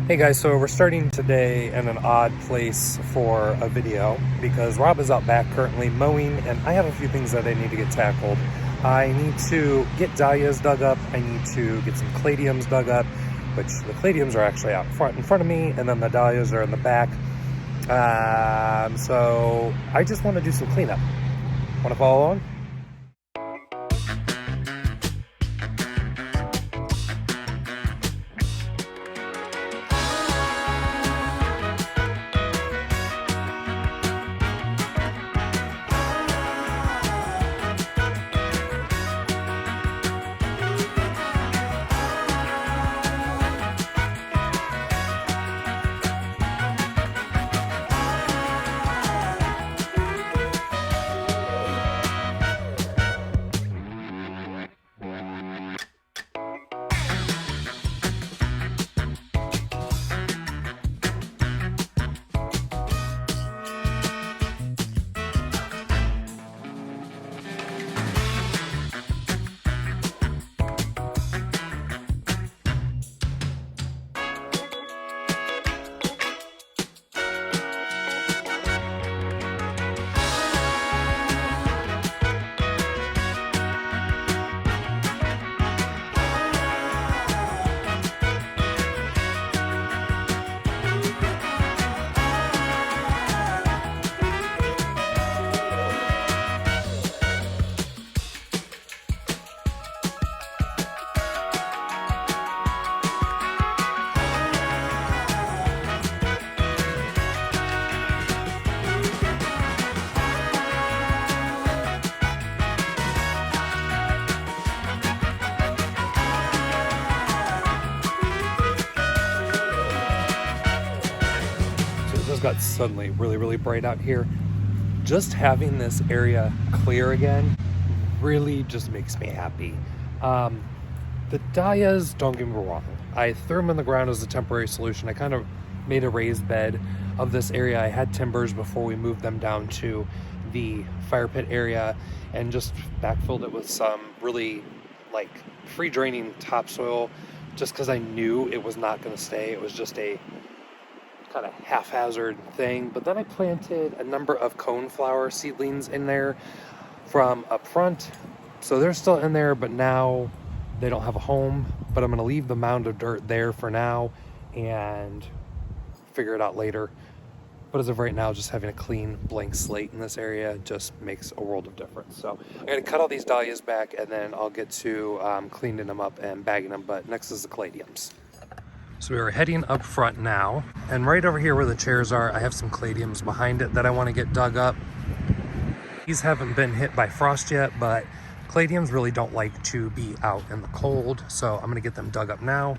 Hey guys, so we're starting today in an odd place for a video because Rob is out back currently mowing and I have a few things that I need to get tackled. I need to get dahlias dug up, I need to get some caladiums dug up, which the caladiums are actually out front in front of me, and then the dahlias are in the back. So I just want to do some cleanup. Want to follow along? It got suddenly really bright out here. Just having this area clear again really just makes me happy. The dahlias, don't get me wrong, I threw them in the ground as a temporary solution. I kind of made a raised bed of this area. I had timbers before we moved them down to the fire pit area and just backfilled it with some really like free draining topsoil, just because I knew it was not going to stay. It was just a kind of haphazard thing. But then I planted a number of coneflower seedlings in there from up front, so they're still in there, but now they don't have a home. But I'm going to leave the mound of dirt there for now and figure it out later. But as of right now, just having a clean blank slate in this area just makes a world of difference. So I'm going to cut all these dahlias back and then I'll get to cleaning them up and bagging them. But next is the caladiums. So we are heading up front now, and right over here where the chairs are, I have some caladiums behind it that I want to get dug up. These haven't been hit by frost yet, but caladiums really don't like to be out in the cold, so I'm going to get them dug up now.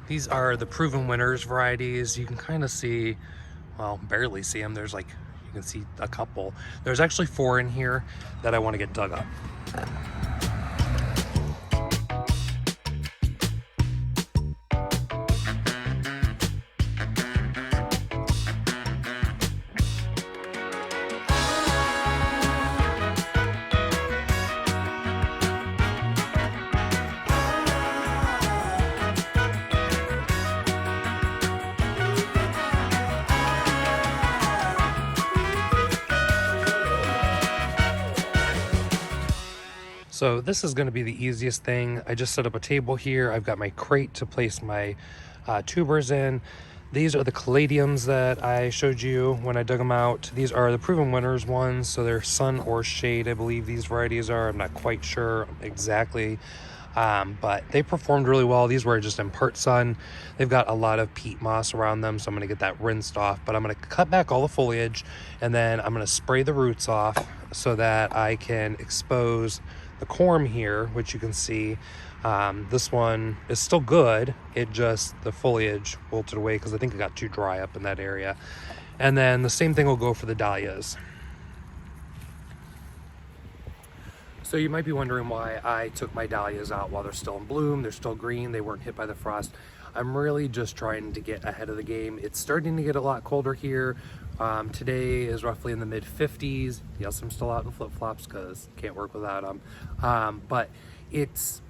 These are the Proven Winners varieties. You can kind of see, well, barely see them. There's like, you can see a couple. There's actually 4 in here that I want to get dug up. So this is going to be the easiest thing. I just set up a table here. I've got my crate to place my tubers in. These are the caladiums that I showed you when I dug them out. These are the Proven Winners ones, so they're sun or shade, I believe these varieties are. I'm not quite sure exactly, but they performed really well. These were just in part sun. They've got a lot of peat moss around them, so I'm going to get that rinsed off. But I'm going to cut back all the foliage, and then I'm going to spray the roots off so that I can expose the corm here, which you can see. This one is still good. It just, the foliage wilted away because I think it got too dry up in that area. And then the same thing will go for the dahlias. So you might be wondering why I took my dahlias out while they're still in bloom. They're still green. They weren't hit by the frost. I'm really just trying to get ahead of the game. It's starting to get a lot colder here. Today is roughly in the mid 50s. Yes, I'm still out in flip-flops because can't work without them. But it's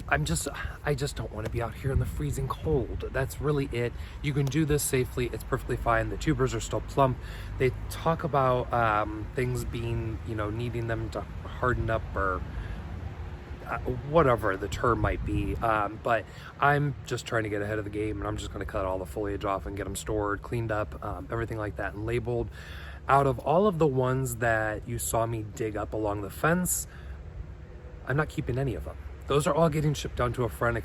I just don't want to be out here in the freezing cold. That's really it. You can do this safely. It's perfectly fine. The tubers are still plump. They talk about things being, needing them to harden up or whatever the term might be. But I'm just trying to get ahead of the game, and I'm just going to cut all the foliage off and get them stored, cleaned up, everything like that, and labeled. Out of all of the ones that you saw me dig up along the fence, I'm not keeping any of them. Those are all getting shipped down to a friend,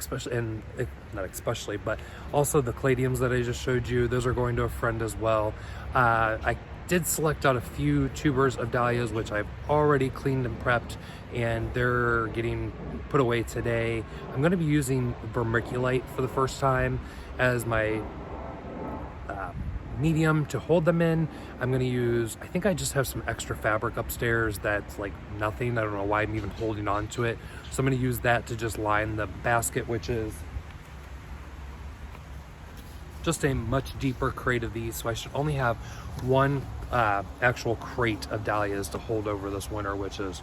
not especially, but also the caladiums that I just showed you, those are going to a friend as well. I did select out a few tubers of dahlias, which I've already cleaned and prepped, and they're getting put away today. I'm going to be using vermiculite for the first time as my medium to hold them in. I'm going to use, I think I just have some extra fabric upstairs that's like nothing. I don't know why I'm even holding on to it. So I'm going to use that to just line the basket, which is just a much deeper crate of these. So I should only have one actual crate of dahlias to hold over this winter, which is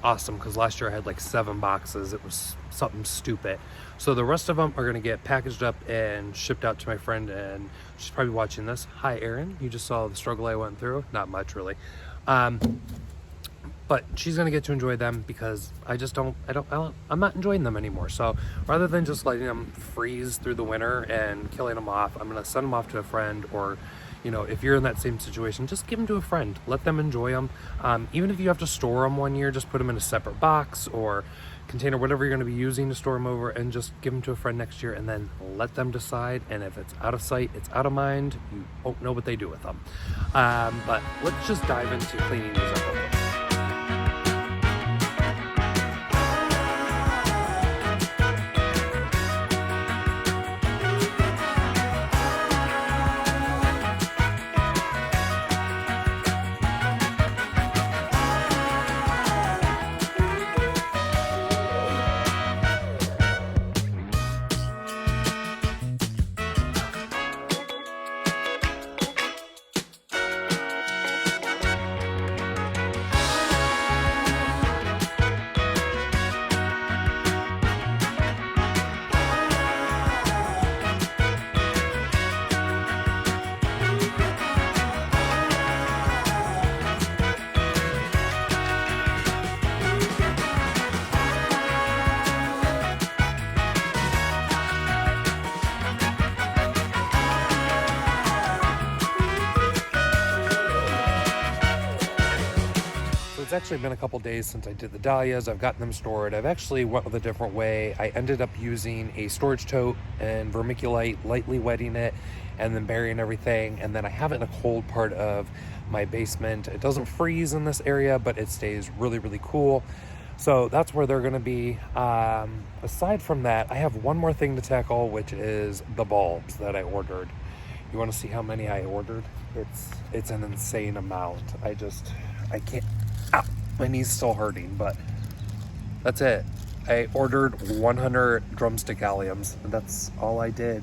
awesome because last year I had like 7 boxes. It was something stupid. So the rest of them are going to get packaged up and shipped out to my friend, and she's probably watching this. Hi Erin, you just saw the struggle I went through. Not much really, but she's going to get to enjoy them because I'm not enjoying them anymore. So rather than just letting them freeze through the winter and killing them off, I'm going to send them off to a friend, or if you're in that same situation, just give them to a friend. Let them enjoy them. Even if you have to store them one year, just put them in a separate box or container, whatever you're going to be using to store them over, and just give them to a friend next year, and then let them decide. And if it's out of sight, it's out of mind. You won't know what they do with them. But let's just dive into cleaning these up a little. It's actually been a couple days since I did the dahlias. I've gotten them stored. I've actually went with a different way. I ended up using a storage tote and vermiculite, lightly wetting it, and then burying everything. And then I have it in a cold part of my basement. It doesn't freeze in this area, but it stays really, really cool. So that's where they're gonna be. Aside from that, I have one more thing to tackle, which is the bulbs that I ordered. You wanna see how many I ordered? It's an insane amount. I can't. Ow, my knee's still hurting, but that's it. I ordered 100 drumstick alliums. That's all I did.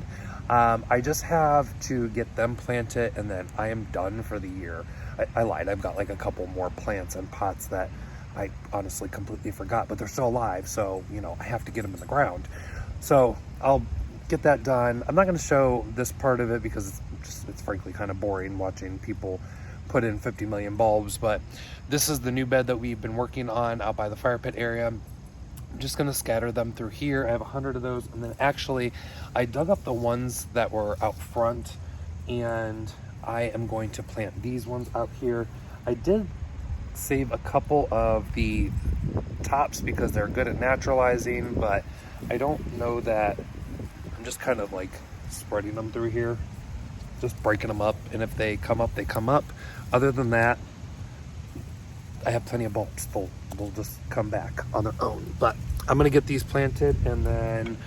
I just have to get them planted, and then I am done for the year. I lied. I've got like a couple more plants and pots that I honestly completely forgot, but they're still alive. So, I have to get them in the ground. So I'll get that done. I'm not going to show this part of it because it's frankly kind of boring watching people put in 50 million bulbs, but this is the new bed that we've been working on out by the fire pit area. I'm just going to scatter them through here. I have 100 of those, and then actually I dug up the ones that were out front, and I am going to plant these ones out here. I did save a couple of the tops because they're good at naturalizing, but I don't know that. I'm just kind of like spreading them through here, just breaking them up, and if they come up, they come up. Other than that, I have plenty of bulbs. They'll just come back on their own. But I'm gonna get these planted, and then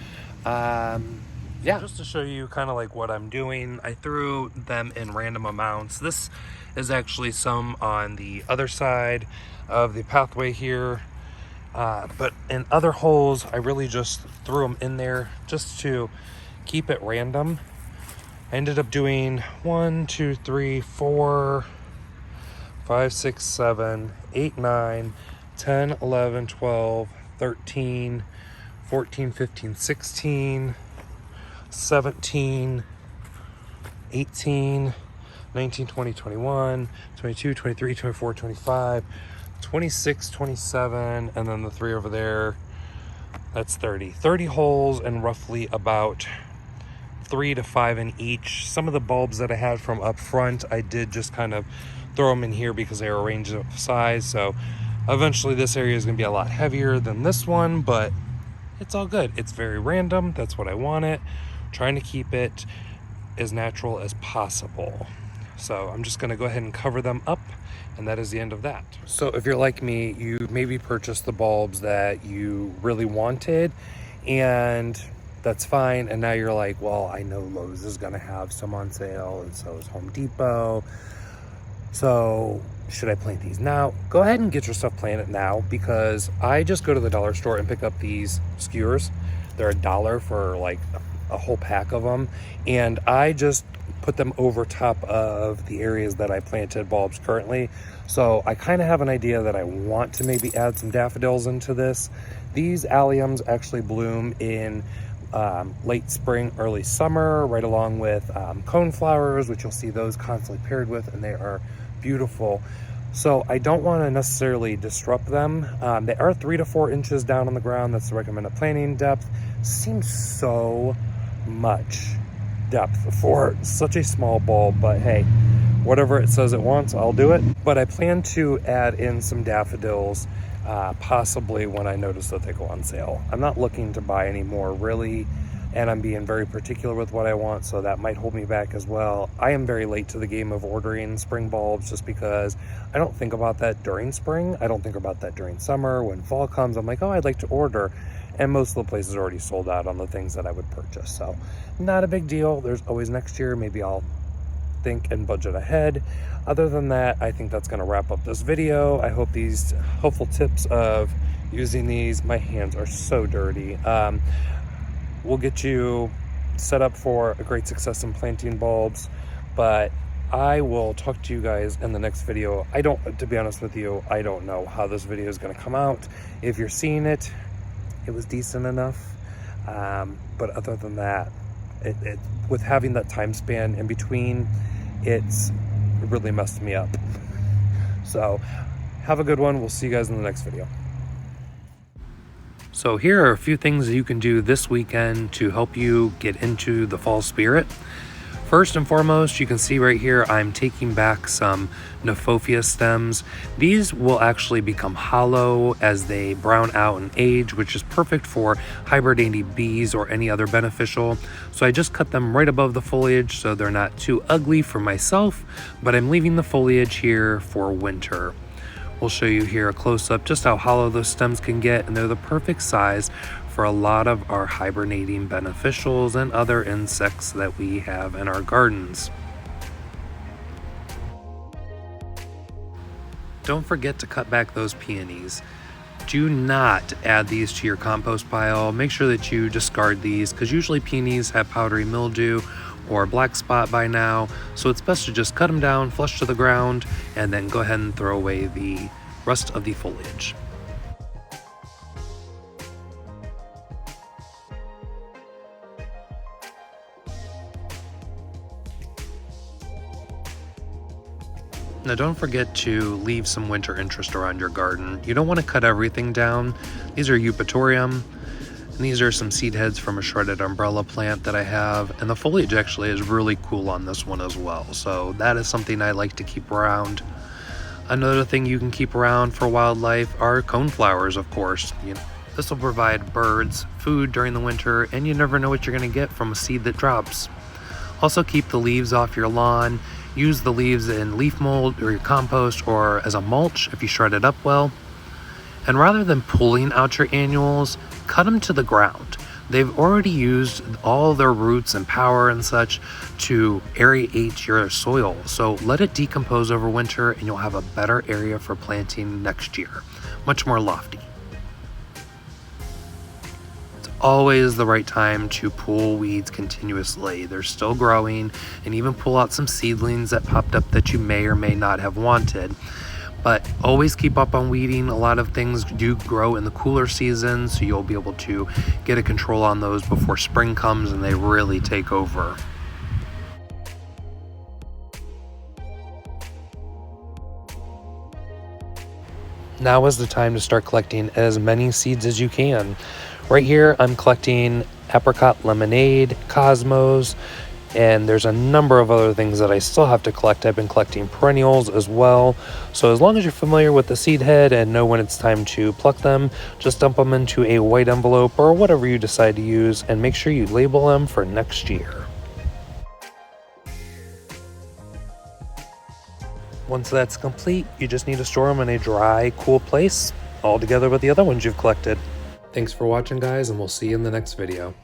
yeah, just to show you kind of like what I'm doing, I threw them in random amounts. This is actually some on the other side of the pathway here, but in other holes I really just threw them in there just to keep it random. I ended up doing 1, 2, 3, 4, 5, 6, 7, 8, 9, 10, 11, 12, 13, 14, 15, 16, 17, 18, 19, 20, 21, 22, 23, 24, 25, 26, 27, and then the 3 over there, that's 30. 30 holes and roughly about 3 to 5 in each. Some of the bulbs that I had from up front, I did just kind of throw them in here because they were a range of size. So eventually this area is going to be a lot heavier than this one, but it's all good. It's very random. That's what I want it. Trying to keep it as natural as possible. So I'm just going to go ahead and cover them up, and that is the end of that. So if you're like me, you maybe purchased the bulbs that you really wanted, and that's fine. And now you're like, well, I know Lowe's is going to have some on sale, and so is Home Depot. So should I plant these now? Go ahead and get your stuff planted now, because I just go to the dollar store and pick up these skewers. They're $1 for like a whole pack of them, and I just put them over top of the areas that I planted bulbs currently. So I kind of have an idea that I want to maybe add some daffodils into this. These alliums actually bloom in late spring, early summer, right along with coneflowers, which you'll see those constantly paired with, and they are beautiful. So I don't want to necessarily disrupt them. They are 3 to 4 inches down on the ground. That's the recommended planting depth. Seems so much depth for such a small bulb, but hey, whatever it says it wants, I'll do it. But I plan to add in some daffodils possibly when I notice that they go on sale. I'm not looking to buy any more really, and I'm being very particular with what I want, so that might hold me back as well. I am very late to the game of ordering spring bulbs just because I don't think about that during spring. I don't think about that during summer. When fall comes, I'm like, oh, I'd like to order. And most of the places are already sold out on the things that I would purchase. So not a big deal. There's always next year. Maybe I'll think and budget ahead. Other than that, I think that's going to wrap up this video. I hope these helpful tips of using these, my hands are so dirty, will get you set up for a great success in planting bulbs. But I will talk to you guys in the next video. To be honest with you, I don't know how this video is going to come out. If you're seeing it, it was decent enough. But other than that, with having that time span in between, it really messed me up. So have a good one. We'll see you guys in the next video. So here are a few things that you can do this weekend to help you get into the fall spirit. First and foremost, you can see right here, I'm taking back some Nephofia stems. These will actually become hollow as they brown out and age, which is perfect for hibernating bees or any other beneficial. So I just cut them right above the foliage so they're not too ugly for myself, but I'm leaving the foliage here for winter. We'll show you here a close-up just how hollow those stems can get, and they're the perfect size for a lot of our hibernating beneficials and other insects that we have in our gardens. Don't forget to cut back those peonies. Do not add these to your compost pile. Make sure that you discard these, because usually peonies have powdery mildew or black spot by now, so it's best to just cut them down, flush to the ground, and then go ahead and throw away the rest of the foliage. Now don't forget to leave some winter interest around your garden. You don't want to cut everything down. These are Eupatorium, and these are some seed heads from a shredded umbrella plant that I have, and the foliage actually is really cool on this one as well, so that is something I like to keep around. Another thing you can keep around for wildlife are coneflowers, of course. This will provide birds food during the winter, and you never know what you're going to get from a seed that drops. Also keep the leaves off your lawn. Use the leaves in leaf mold or your compost or as a mulch if you shred it up well. And rather than pulling out your annuals, cut them to the ground. They've already used all their roots and power and such to aerate your soil. So let it decompose over winter and you'll have a better area for planting next year. Much more lofty. Always the right time to pull weeds continuously. They're still growing, and even pull out some seedlings that popped up that you may or may not have wanted. But always keep up on weeding. A lot of things do grow in the cooler season, so you'll be able to get a control on those before spring comes and they really take over. Now is the time to start collecting as many seeds as you can. Right here, I'm collecting apricot lemonade, cosmos, and there's a number of other things that I still have to collect. I've been collecting perennials as well. So as long as you're familiar with the seed head and know when it's time to pluck them, just dump them into a white envelope or whatever you decide to use, and make sure you label them for next year. Once that's complete, you just need to store them in a dry, cool place, all together with the other ones you've collected. Thanks for watching, guys, and we'll see you in the next video.